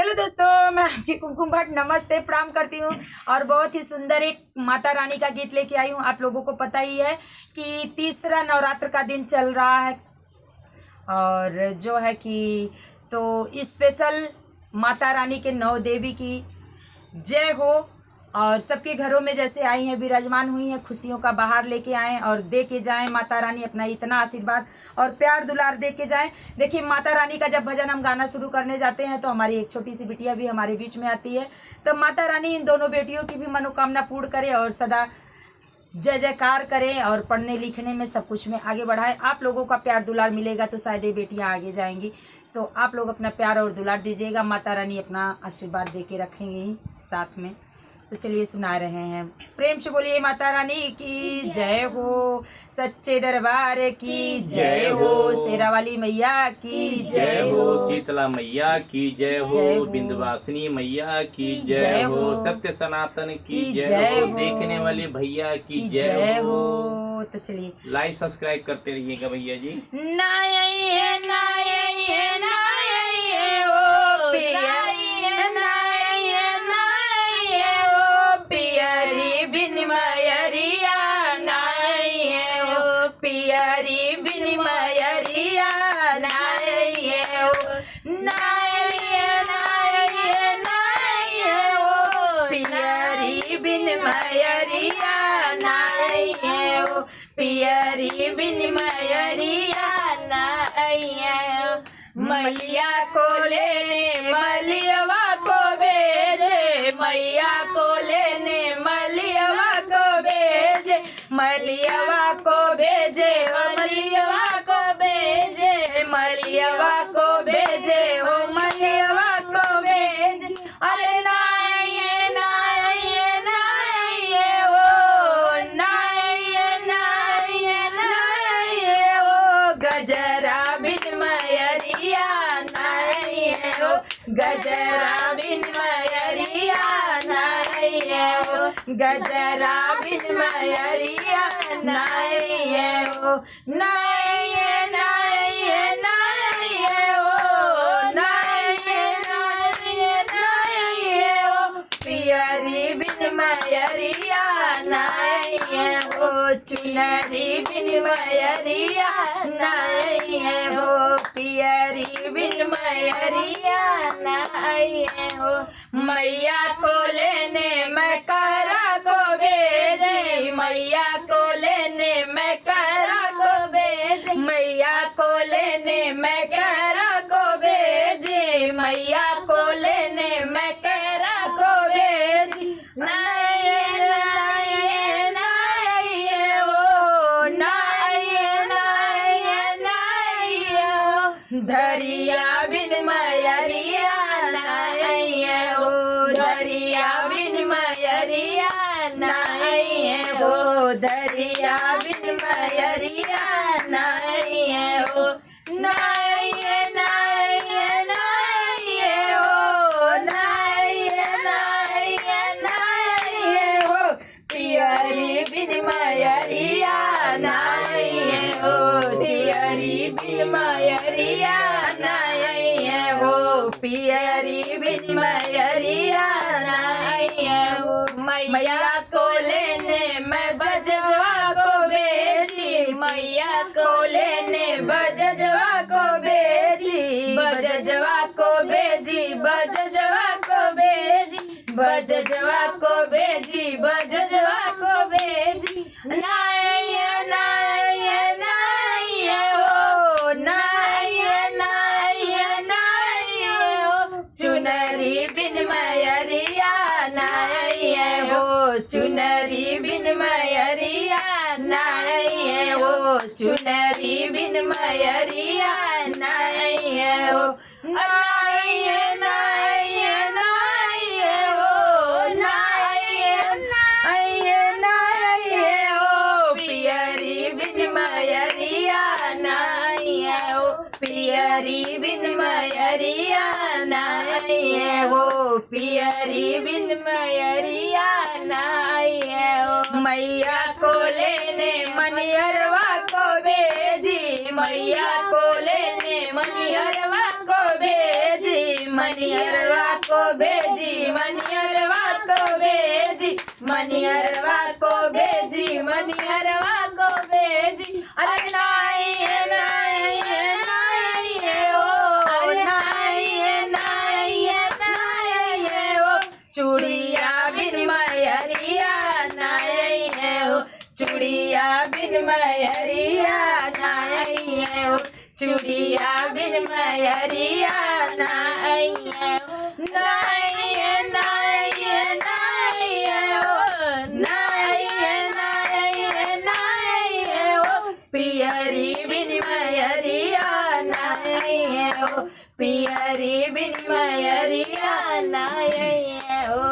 Hello दोस्तों, मैं आपकी कुमकुम भट्ट नमस्ते प्रणाम करती हूँ। और बहुत ही सुंदर एक माता रानी का गीत लेके आई हूँ। आप लोगों को पता ही है कि तीसरा नवरात्र का दिन चल रहा है और जो है कि तो स्पेशल माता रानी के नौ देवी की जय हो। और सबके घरों में जैसे आई हैं विराजमान हुई हैं, खुशियों का बहार लेके आएँ और दे के जाएँ माता रानी अपना इतना आशीर्वाद और प्यार दुलार दे के जाएँ। देखिए, माता रानी का जब भजन हम गाना शुरू करने जाते हैं तो हमारी एक छोटी सी बिटिया भी हमारे बीच में आती है। तो माता रानी इन दोनों बेटियों की भी मनोकामना पूर्ण करे और सदा जय जयकार करें और पढ़ने लिखने में सब कुछ में आगे बढ़ाए। आप लोगों का प्यार दुलार मिलेगा तो शायद ये बेटियां आगे जाएंगी। तो आप लोग अपना प्यार और दुलार दीजिएगा, माता रानी अपना आशीर्वाद दे के रखेंगे ही साथ में। तो चलिए सुना रहे हैं। प्रेम से बोलिए माता रानी की जय हो, सच्चे दरबार की जय हो, शेरा वाली मैया की जय हो, शीतला मैया की जय हो, विंध्यवासिनी मैया की जय हो, सत्य सनातन की जय हो, देखने वाले भैया की जय हो। तो चलिए लाइक सब्सक्राइब करते रहिएगा भैया जी। पियरी बिन मयरिया नाये ओ नाये नाये नाये ओ पियरी बिन मयरिया नाये ओ पियरी बिन मयरिया नाये ओ मैया को लेने मलियवा को भेजे, मैया को लेने मलियवा को भेजे, मलियवा को भेजे ओ मलियवा को भेजे, मलियवा को भेजे ओ मलियवा को भेजे। अरे नाये नाये नाये ओ नाये नाये नाये ओ गजरा बिन मयरिया नाये ओ गजरा बिन मयरिया नाये ओ गजरा बिन मयरिया नाये ओ नाये नाये नाये ओ नाये नाये नाये ओ पियरी बिन मयरिया नाये ओ चुनरी बिन मयरिया नाये ओ पियरी बिन मयरिया नाये ओ मैया को लेने मैं करा को भेजे, मैया को लेने मैं करा को भेजे, मैया को लेने मैं करा को भेजे, मैया को लेने मैं करा को भेजे। नाये नाये नाये ओ नाये नाये नाये ओ धरिया बिन मयरिया नाये ओ धरिया बिन मयरिया नाये ओ धरिया बिन मयरिया नाये ओ नाये नाये नाये ओ नाये नाये नाये ओ पियरी बिन मयरिया नाये ओ पियरी बिन मयरिया नाये ओ पियरी बिन मयरिया नाये ओ मैया को लेने मैं बजवा को भेजी, मैया को लेने बजवा को भेजी, बजवा को भेजी, बजवा को भेजी, बजवा को भेजी, बजवा को भेजी। नाये नाये नाये ओ नाये नाये नाये ओ चुनरी बिन मयरिया नाये ओ चुनरी बिन मयरिया नाये ओ चुनरी बिन मयरिया नाये ओ नाये नाये नाये ओ नाये नाये नाये ओ पियरी बिन मयरिया नाये ओ पियरी बिन मयरिया नाये ओ पियरी बिन मयरिया नाये ओ मैया को लेने मनियरवा को भेजी, मैया को लेने मनियरवा को भेजी, मनियरवा को भेजी मनियरवा को भेजी मनियरवा को भेजी मनियरवा को भेजी अरे नाई है नाई है नाई है ओ नाई है नाई है नाई है ओ चूड़िया बिन मयरिया नाई है ओ चूड़िया बिन मयरिया नाई है ओ चूड़िया बिन मयरिया नाई है नाई है नाई है नाई है ओ नाई है नाई है नाई है ओ पियरी बिन मयरिया नाई है ओ पियरी बिन मयरिया नाई है ओ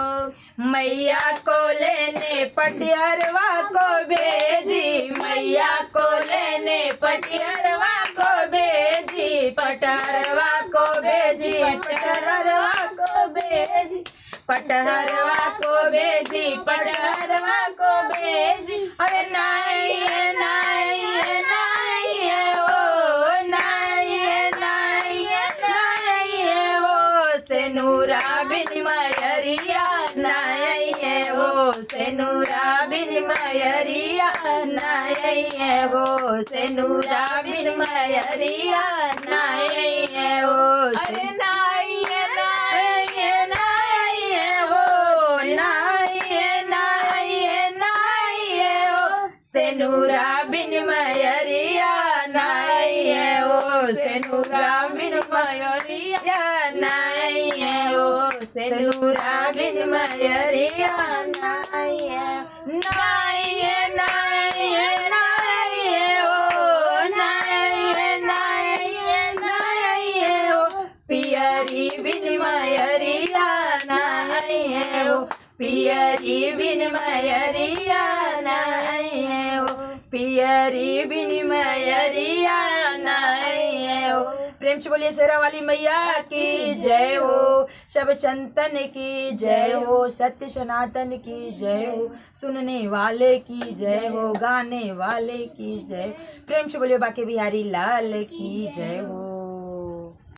मैया को लेने पटियरवा को भेजी मैया को लेने पटियरवा को भेजी पटहरवा को भेजी पटहरवा को भेजी पटहरवा को भेजी पटहरवा को भेजी अरे नाई है नाई है नाई है ओ नाई है नाई है नाई है ओ सेनूरा बिन मयरिया नाई है वो सेनूरा बिन मयरिया नाई है वो सेनूरा बिन मयरिया नाई है वो अरे नाई है नाई है नाई है वो नाई है नाई है नाई है वो सेनूरा बिन मयरिया नाई है वो सेनूरा बिन मयरिया नाई है वो सेनूरा बिन मयरिया नाई है नाई है नाई है नाई है ओ नाई है नाई है नाई है ओ पियरी बिन मयरिया नाई है ओ पियरी बिन मयरिया नाई है ओ पियरी बिन मयरिया नाई है ओ प्रेम से बोलिए शेरा वाली मैया की जय हो सब चंतन की जय हो सत्य सनातन की जय हो सुनने वाले की जय हो गाने वाले की जय प्रेम से बोलिए बाके बिहारी लाल की जय हो।